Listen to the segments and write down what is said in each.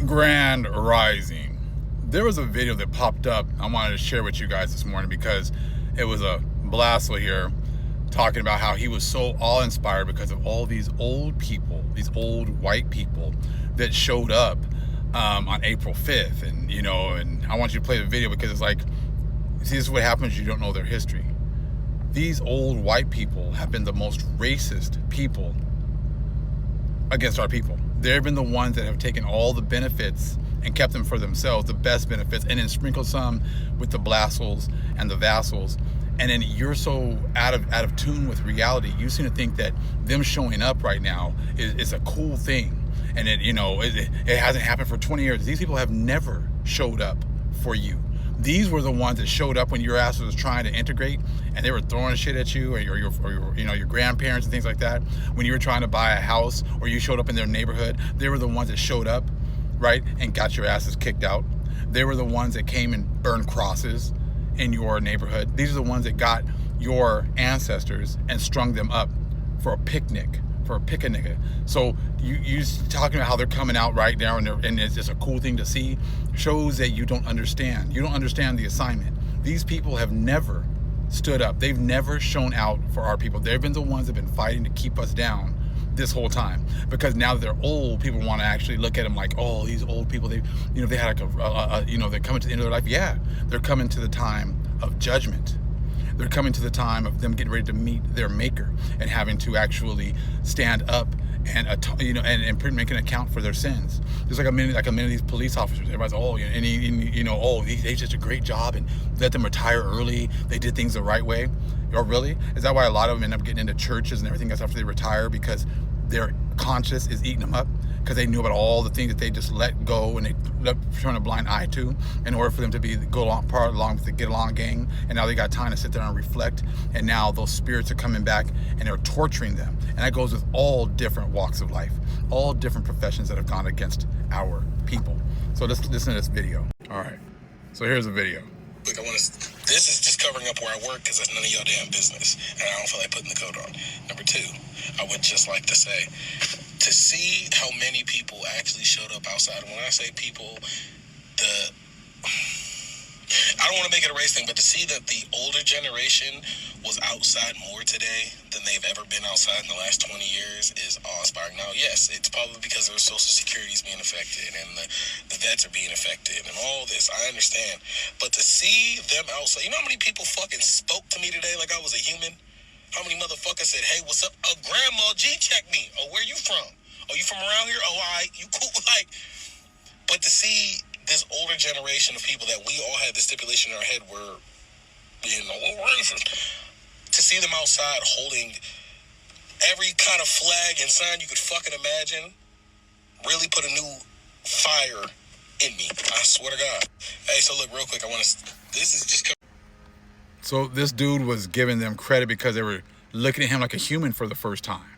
Grand Rising. There was a video that popped up I wanted to share with you guys this morning because it was a Blasphemo here talking about how he was so awe-inspired because of all these old people, these old white people that showed up on April 5th. And I want you to play the video because it's like, see, this is what happens when you don't know their history. These old white people have been the most racist people against our people. They've been the ones that have taken all the benefits and kept them for themselves, the best benefits, and then sprinkled some with the Blassels and the Vassals. And then you're so out of tune with reality, you seem to think that them showing up right now is a cool thing. And it hasn't happened for 20 years. These people have never showed up for you. These were the ones that showed up when your ass was trying to integrate, and they were throwing shit at you, or your grandparents and things like that. When you were trying to buy a house, or you showed up in their neighborhood, they were the ones that showed up, right, and got your asses kicked out. They were the ones that came and burned crosses in your neighborhood. These are the ones that got your ancestors and strung them up for a picnic. For a pick-a-nigga. So you talking about how they're coming out right now and it's just a cool thing to see, shows that you don't understand. You don't understand the assignment. These people have never stood up. They've never shown out for our people. They've been the ones that have been fighting to keep us down this whole time, because now that they're old, people want to actually look at them like, oh, these old people, they had like they're coming to the end of their life. Yeah, they're coming to the time of judgment. They're coming to the time of them getting ready to meet their maker and having to actually stand up and make an account for their sins. There's like a minute of these police officers. Everybody's they did a great job and let them retire early. They did things the right way. Oh, really? Is that why a lot of them end up getting into churches and everything else after they retire? Because their conscience is eating them up, because they knew about all the things that they just let go and they turn a blind eye to in order for them to go along with the get along gang. And now they got time to sit there and reflect, and now those spirits are coming back and they're torturing them. And that goes with all different walks of life, all different professions that have gone against our people. So let's listen to this video. All right, so here's the video. Look, this is just covering up where I work because that's none of your damn business, and I don't feel like putting the coat on. Number two, I would just like to say, to see how many people actually showed up outside. When I say people, I don't want to make it a race thing, but to see that the older generation was outside more today than they've ever been outside in the last 20 years is awe-inspiring. Now, yes, it's probably because their social security is being affected and the vets are being affected and all this. I understand. But to see them outside, you know how many people fucking spoke to me today like I was a human? How many motherfuckers said, hey, what's up? Oh, grandma, G-check me. Oh, where you from? Oh, you from around here? Oh, all right, you cool? But to see this older generation of people that we all had the stipulation in our head were, racist, to see them outside holding every kind of flag and sign you could fucking imagine really put a new fire in me. I swear to God. Hey, so look, real quick, this is just... So this dude was giving them credit because they were looking at him like a human for the first time.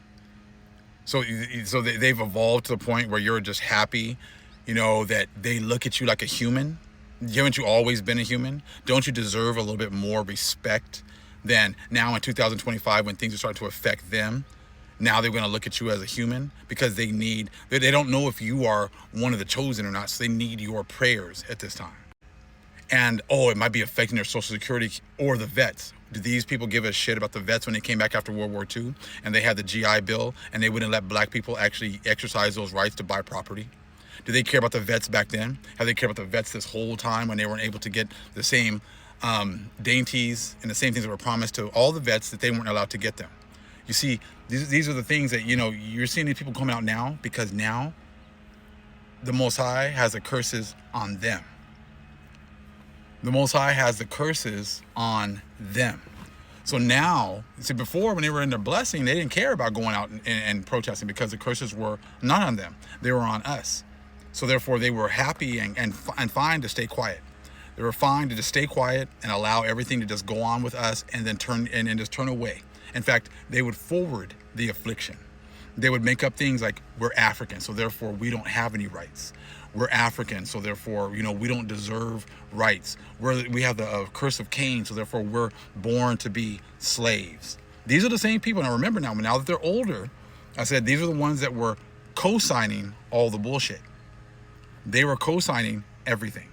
So they've evolved to the point where you're just happy, that they look at you like a human. Haven't you always been a human? Don't you deserve a little bit more respect than now in 2025 when things are starting to affect them? Now they're going to look at you as a human because they don't know if you are one of the chosen or not, so they need your prayers at this time. And, it might be affecting their Social Security or the vets. Do these people give a shit about the vets when they came back after World War II and they had the GI Bill and they wouldn't let black people actually exercise those rights to buy property? Do they care about the vets back then? Have they cared about the vets this whole time when they weren't able to get the same dainties and the same things that were promised to all the vets that they weren't allowed to get them? You see, these are the things that, you're seeing these people coming out now because now the Most High has the curses on them. The Most High has the curses on them. So now, see, before when they were in their blessing, they didn't care about going out and protesting because the curses were not on them. They were on us. So therefore, they were happy and fine to stay quiet. They were fine to just stay quiet and allow everything to just go on with us and then turn away. In fact, they would forward the affliction. They would make up things like, we're African, so therefore we don't have any rights. We're African, so therefore, we don't deserve rights. We have the curse of Cain, so therefore we're born to be slaves. These are the same people. And I remember now that they're older, I said these are the ones that were co-signing all the bullshit. They were co-signing everything.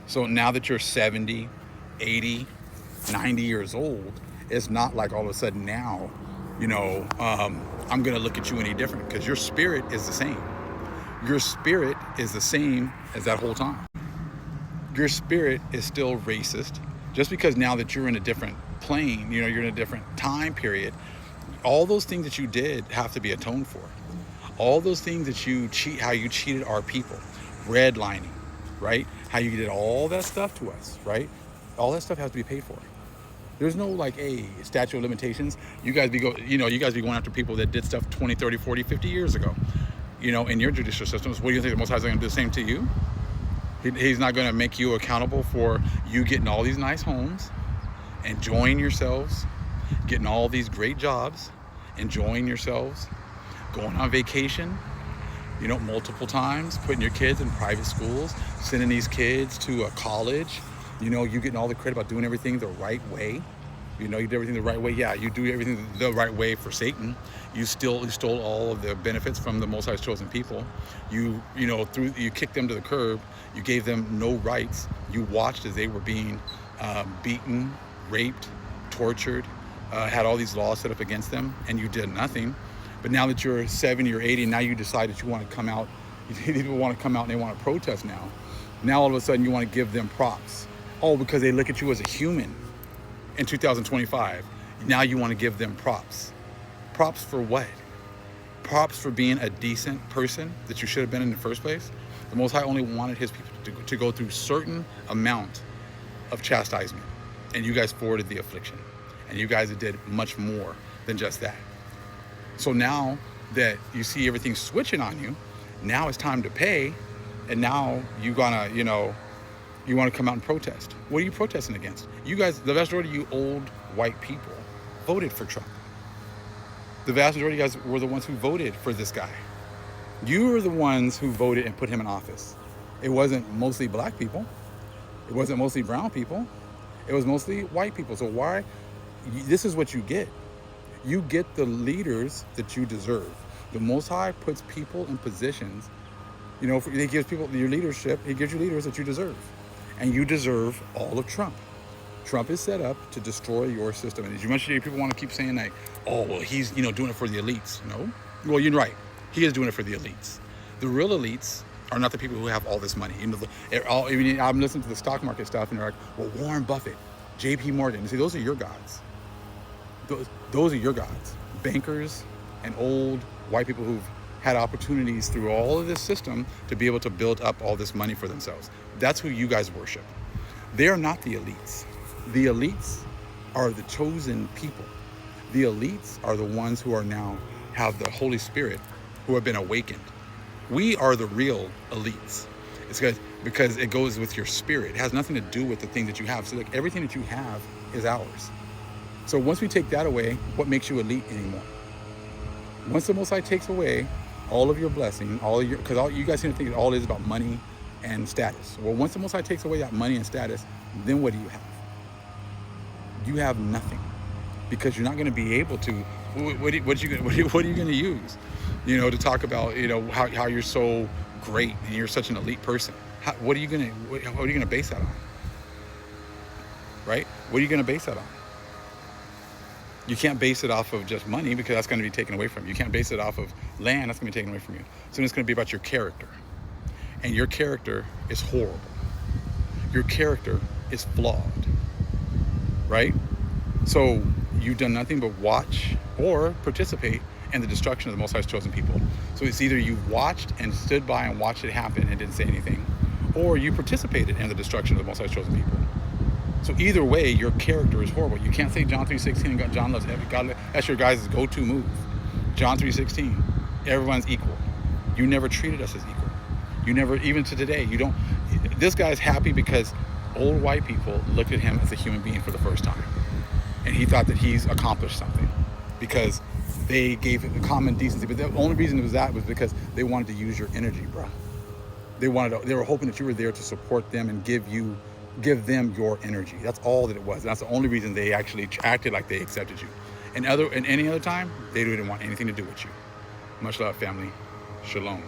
So now that you're 70, 80, 90 years old, it's not like all of a sudden now, I'm going to look at you any different, because your spirit is the same. Your spirit is the same as that whole time. Your spirit is still racist. Just because now that you're in a different plane, you're in a different time period, all those things that you did have to be atoned for. All those things that how you cheated our people, redlining, right? How you did all that stuff to us, right? All that stuff has to be paid for. There's no statute of limitations. You guys be going after people that did stuff 20, 30, 40, 50 years ago, in your judicial systems. What do you think the Most High is going to do the same to you? He's not going to make you accountable for you getting all these nice homes, enjoying yourselves, getting all these great jobs, enjoying yourselves, going on vacation, multiple times, putting your kids in private schools, sending these kids to a college, you getting all the credit about doing everything the right way. You did everything the right way. Yeah, you do everything the right way for Satan. You stole all of the benefits from the Most High's chosen people. You kicked them to the curb. You gave them no rights. You watched as they were being beaten, raped, tortured, had all these laws set up against them, and you did nothing. But now that you're 70 or 80, now you decide that you want to come out. People want to come out and they want to protest now. Now all of a sudden you want to give them props. Oh, because they look at you as a human. In 2025, now you want to give them props. Props for what? Props for being a decent person that you should have been in the first place? The Most High only wanted his people to go through certain amount of chastisement. And you guys forwarded the affliction. And you guys did much more than just that. So now that you see everything switching on you, now it's time to pay. And now you want to come out and protest. What are you protesting against? You guys, the vast majority of you old white people voted for Trump. The vast majority of you guys were the ones who voted for this guy. You were the ones who voted and put him in office. It wasn't mostly black people. It wasn't mostly brown people. It was mostly white people. So why? This is what you get. You get the leaders that you deserve. The Most High puts people in positions, he gives people your leadership. He gives you leaders that you deserve. And you deserve all of Trump. Trump is set up to destroy your system. And as you mentioned, people want to keep saying he's doing it for the elites. No, well, you're right. He is doing it for the elites. The real elites are not the people who have all this money. I'm listening to the stock market stuff, and they're like, well, Warren Buffett, J.P. Morgan. See, those are your gods. Those are your gods. Bankers and old white people who've had opportunities through all of this system to be able to build up all this money for themselves. That's who you guys worship. They are not the elites. The elites are the chosen people. The elites are the ones who are now have the Holy Spirit, who have been awakened. We are the real elites. It's because it goes with your spirit. It has nothing to do with the thing that you have. So everything that you have is ours. So once we take that away, what makes you elite anymore? Once the Most High takes away all of your blessing, because you guys seem to think that all it is about money and status. Well, once the Most High takes away that money and status, then what do you have? You have nothing, because you're not going to be able to. What are you going to use? To talk about how you're so great and you're such an elite person. What are you going to base that on? Right? What are you going to base that on? You can't base it off of just money, because that's going to be taken away from you. You can't base it off of land. That's going to be taken away from you. So it's going to be about your character. And your character is horrible. Your character is flawed. Right? So you've done nothing but watch or participate in the destruction of the Most High's chosen people. So it's either you watched and stood by and watched it happen and didn't say anything, or you participated in the destruction of the Most High's chosen people. So either way, your character is horrible. You can't say John 3:16 and John loves God. That's your guys' go-to move. John 3:16. Everyone's equal. You never treated us as equal. You never, even to today, you don't. This guy's happy because old white people looked at him as a human being for the first time, and he thought that he's accomplished something because they gave him common decency. But the only reason it was that was because they wanted to use your energy, bro. They were hoping that you were there to support them and give them your energy. That's all that it was. That's the only reason they actually acted like they accepted you. And any other time, they didn't want anything to do with you. Much love, family. Shalom.